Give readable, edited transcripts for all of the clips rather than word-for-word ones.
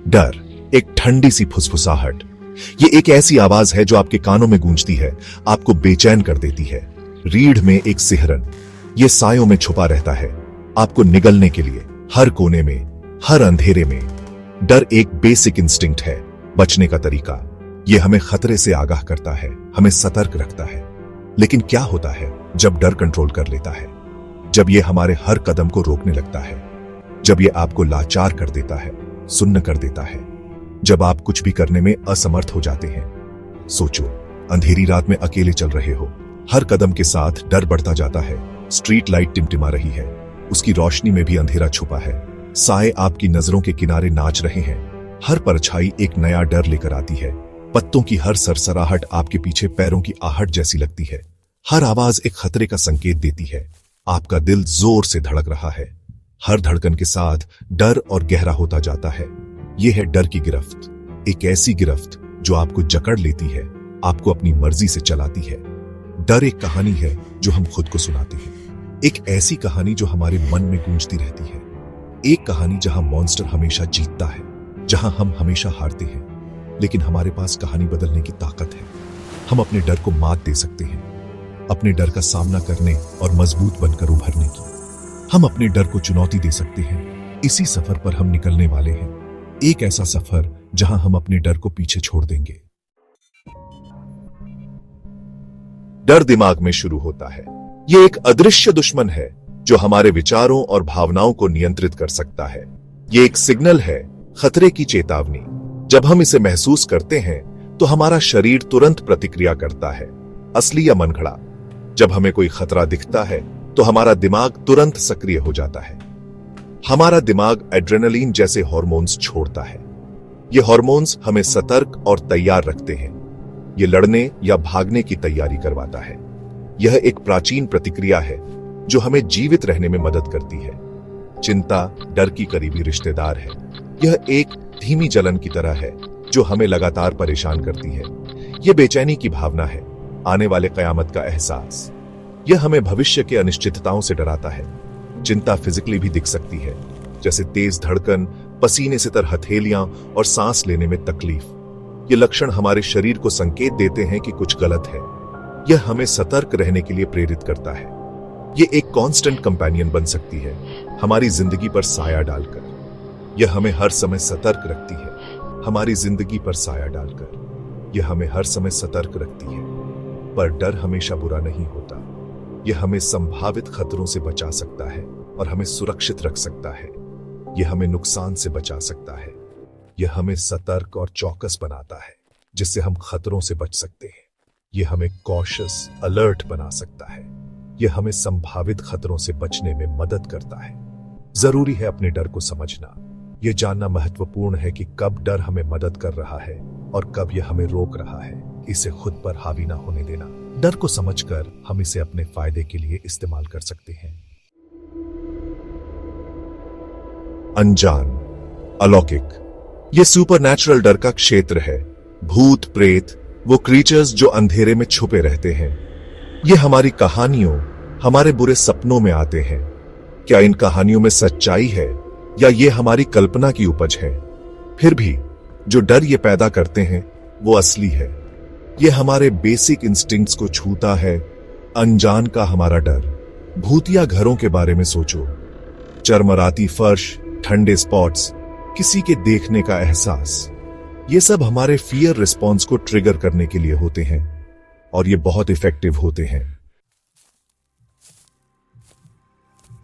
डर एक ठंडी सी फुसफुसाहट। ये एक ऐसी आवाज है जो आपके कानों में गूंजती है, आपको बेचैन कर देती है। रीढ़ में एक सिहरन, ये सायों में छुपा रहता है, आपको निगलने के लिए हर कोने में, हर अंधेरे में। डर एक बेसिक इंस्टिंक्ट है, बचने का तरीका। ये हमें खतरे से आगाह करता है, हमें सतर्क रखता है। लेकिन क्या होता है जब डर कंट्रोल कर लेता है? जब ये हमारे हर कदम को रोकने लगता है, जब ये आपको लाचार कर देता है, सुन्न कर देता है, जब आप कुछ भी करने में असमर्थ हो जाते हैं। सोचो, अंधेरी रात में अकेले चल रहे हो, हर कदम के साथ डर बढ़ता जाता है। स्ट्रीट लाइट टिमटिमा रही है, उसकी रोशनी में भी अंधेरा छुपा है। साए आपकी नजरों के किनारे नाच रहे हैं, हर परछाई एक नया डर लेकर आती है। पत्तों की हर सरसराहट आपके पीछे पैरों की आहट जैसी लगती है। हर आवाज एक खतरे का संकेत देती है। आपका दिल जोर से धड़क रहा है, हर धड़कन के साथ डर और गहरा होता जाता है। यह है डर की गिरफ्त, एक ऐसी गिरफ्त जो आपको जकड़ लेती है, आपको अपनी मर्जी से चलाती है। डर एक कहानी है जो हम खुद को सुनाते हैं, एक ऐसी कहानी जो हमारे मन में गूंजती रहती है, एक कहानी जहां मॉन्स्टर हमेशा जीतता है, जहां हम हमेशा हारते हैं। लेकिन हमारे पास कहानी बदलने की ताकत है। हम अपने डर को मात दे सकते हैं, अपने डर का सामना करने और मजबूत बनकर उभरने की। हम अपने डर को चुनौती दे सकते हैं। इसी सफर पर हम निकलने वाले हैं, एक ऐसा सफर जहां हम अपने डर को पीछे छोड़ देंगे। डर दिमाग में शुरू होता है। यह एक अदृश्य दुश्मन है जो हमारे विचारों और भावनाओं को नियंत्रित कर सकता है। यह एक सिग्नल है, खतरे की चेतावनी। जब हम इसे महसूस करते हैं तो हमारा शरीर तुरंत प्रतिक्रिया करता है, असली या मनगढ़ा। जब हमें कोई खतरा दिखता है तो हमारा दिमाग तुरंत सक्रिय हो जाता है। हमारा दिमाग एड्रेनलिन जैसे हार्मोन्स छोड़ता है। ये हार्मोन्स हमें सतर्क और तैयार रखते हैं। ये लड़ने या भागने की तैयारी करवाता है। यह एक प्राचीन प्रतिक्रिया है जो हमें जीवित रहने में मदद करती है। चिंता डर की करीबी रिश्तेदार है। यह एक धीमी जलन की तरह है जो हमें लगातार परेशान करती है। यह बेचैनी की भावना है, आने वाले कयामत का एहसास। यह हमें भविष्य के अनिश्चितताओं से डराता है। चिंता फिजिकली भी दिख सकती है, जैसे तेज धड़कन, पसीने से तर हथेलियां और सांस लेने में तकलीफ। ये लक्षण हमारे शरीर को संकेत देते हैं कि कुछ गलत है। यह हमें सतर्क रहने के लिए प्रेरित करता है। यह एक कांस्टेंट कंपेनियन बन सकती है, हमारी जिंदगी पर साया डालकर। यह हमें हर समय सतर्क रखती है, हमारी जिंदगी पर साया डालकर। यह हमें हर समय सतर्क रखती है। पर डर हमेशा बुरा नहीं होता। यह हमें संभावित खतरों से बचा सकता है और हमें सुरक्षित रख सकता है। यह हमें नुकसान से बचा सकता है। यह हमें सतर्क और चौकस बनाता है, जिससे हम खतरों से बच सकते हैं। यह हमें कॉशियस, अलर्ट बना सकता है। यह हमें संभावित खतरों से बचने में मदद करता है। जरूरी है अपने डर को समझना। यह जानना महत्वपूर्ण है कि कब डर हमें मदद कर रहा है और कब यह हमें रोक रहा है। इसे खुद पर हावी ना होने देना। डर को समझकर हम इसे अपने फायदे के लिए इस्तेमाल कर सकते हैं। अनजान, अलौकिक। यह सुपरनैचुरल डर का क्षेत्र है। भूत प्रेत, वो क्रीचर्स जो अंधेरे में छुपे रहते हैं। ये हमारी कहानियों, हमारे बुरे सपनों में आते हैं। क्या इन कहानियों में सच्चाई है या ये हमारी कल्पना की उपज है? फिर भी जो डर ये पैदा करते हैं वो असली है। ये हमारे बेसिक इंस्टिंक्ट्स को छूता है। अनजान का हमारा डर। भूतिया घरों के बारे में सोचो, चरमराती फर्श, ठंडे स्पॉट्स, किसी के देखने का एहसास। ये सब हमारे फियर रिस्पॉन्स को ट्रिगर करने के लिए होते हैं और ये बहुत इफेक्टिव होते हैं।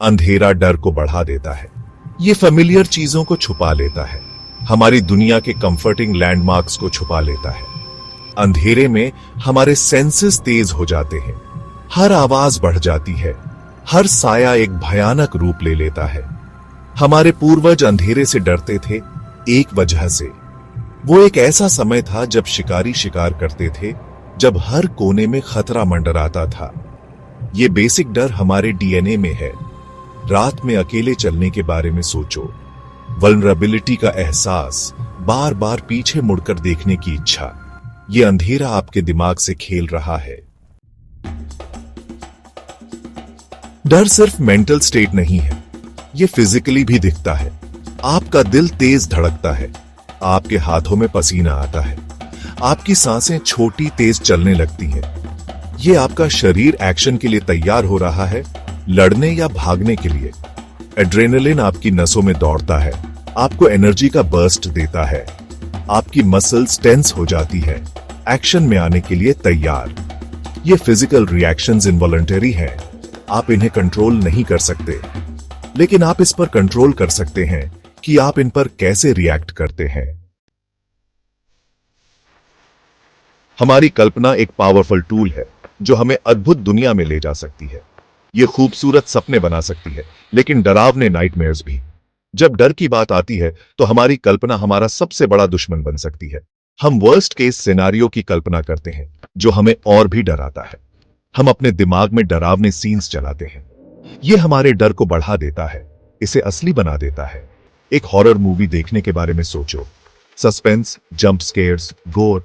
अंधेरा डर को बढ़ा देता है। ये फेमिलियर चीजों को छुपा लेता है, हमारी दुनिया के कंफर्टिंग लैंडमार्क्स को छुपा लेता है। अंधेरे में हमारे सेंसेस तेज हो जाते हैं, हर आवाज बढ़ जाती है, हर साया एक भयानक रूप ले लेता है। हमारे पूर्वज अंधेरे से डरते थे एक वजह से। वो एक ऐसा समय था जब शिकारी शिकार करते थे, जब हर कोने में खतरा मंडराता था। ये बेसिक डर हमारे डीएनए में है। रात में अकेले चलने के बारे में सोचो, वल्नरेबिलिटी का एहसास, बार बार पीछे मुड़कर देखने की इच्छा। ये अंधेरा आपके दिमाग से खेल रहा है। डर सिर्फ मेंटल स्टेट नहीं है, ये फिजिकली भी दिखता है। आपका दिल तेज धड़कता है, आपके हाथों में पसीना आता है, आपकी सांसें छोटी तेज चलने लगती हैं। ये आपका शरीर एक्शन के लिए तैयार हो रहा है, लड़ने या भागने के लिए। एड्रेनलिन आपकी नसों में दौड़ता है, आपको एनर्जी का बर्स्ट देता है। आपकी मसल्स टेंस हो जाती है, एक्शन में आने के लिए तैयार। ये फिजिकल रिएक्शंस इनवॉलंटरी हैं, आप इन्हें कंट्रोल नहीं कर सकते, लेकिन आप इस पर कंट्रोल कर सकते हैं कि आप इन पर कैसे रिएक्ट करते हैं। हमारी कल्पना एक पावरफुल टूल है जो हमें अद्भुत दुनिया में ले जा सकती है। ये खूबसूरत सपने बना सकती है, लेकिन डरावने नाइटमेयर्स भी। जब डर की बात आती है तो हमारी कल्पना हमारा सबसे बड़ा दुश्मन बन सकती है। हम वर्स्ट केस सिनेरियो की कल्पना करते हैं जो हमें और भी डराता है। हम अपने दिमाग में डरावने सीन्स चलाते हैं। ये हमारे डर को बढ़ा देता है, इसे असली बना देता है। एक हॉरर मूवी देखने के बारे में सोचो। सस्पेंस, जंप स्केयर्स, गोर,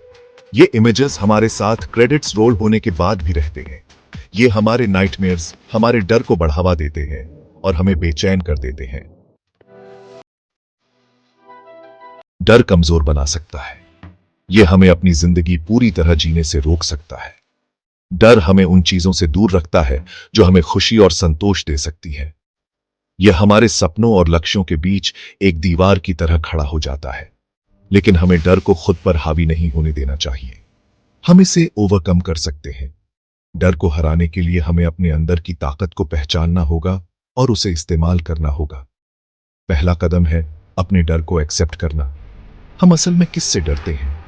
ये इमेजेस हमारे साथ क्रेडिट्स रोल होने के बाद भी रहते हैं। ये हमारे नाइटमेयर्स, हमारे डर को बढ़ावा देते हैं और हमें बेचैन कर देते हैं। डर कमजोर बना सकता है। ये हमें अपनी जिंदगी पूरी तरह जीने से रोक सकता है। डर हमें उन चीजों से दूर रखता है जो हमें खुशी और संतोष दे सकती है। यह हमारे सपनों और लक्ष्यों के बीच एक दीवार की तरह खड़ा हो जाता है। लेकिन हमें डर को खुद पर हावी नहीं होने देना चाहिए। हम इसे ओवरकम कर सकते हैं। डर को हराने के लिए हमें अपने अंदर की ताकत को पहचानना होगा और उसे इस्तेमाल करना होगा। पहला कदम है अपने डर को एक्सेप्ट करना। हम असल में किससे डरते हैं?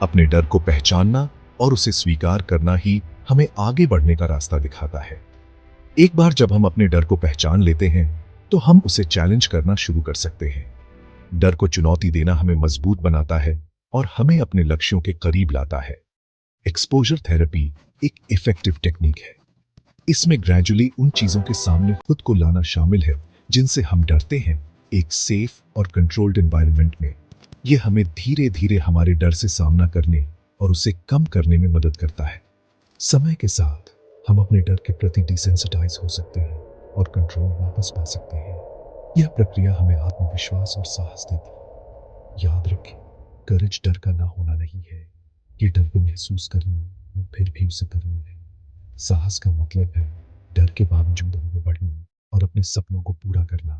अपने डर को पहचानना और उसे स्वीकार करना ही हमें आगे बढ़ने का रास्ता दिखाता है। एक बार जब हम अपने डर को पहचान लेते हैं तो हम उसे चैलेंज करना शुरू कर सकते हैं। डर को चुनौती देना हमें मजबूत बनाता है और हमें अपने लक्ष्यों के करीब लाता है। एक्सपोजर थेरेपी एक इफेक्टिव टेक्निक है। इसमें ग्रेजुअली उन चीजों के सामने खुद को लाना शामिल है जिनसे हम डरते हैं, एक सेफ और कंट्रोल्ड एनवायरनमेंट में। यह हमें धीरे धीरे हमारे डर से सामना करने और उसे कम करने में मदद करता है। समय के साथ हम अपने डर के प्रति डिसेंसिटाइज हो सकते हैं और कंट्रोल वापस पा सकते हैं। यह प्रक्रिया हमें आत्मविश्वास और साहस देती है। याद रखें, करेज डर का ना होना नहीं है, ये डर को महसूस करना और फिर भी उसे करना है। साहस का मतलब है डर के बावजूद आगे बढ़ना और अपने सपनों को पूरा करना।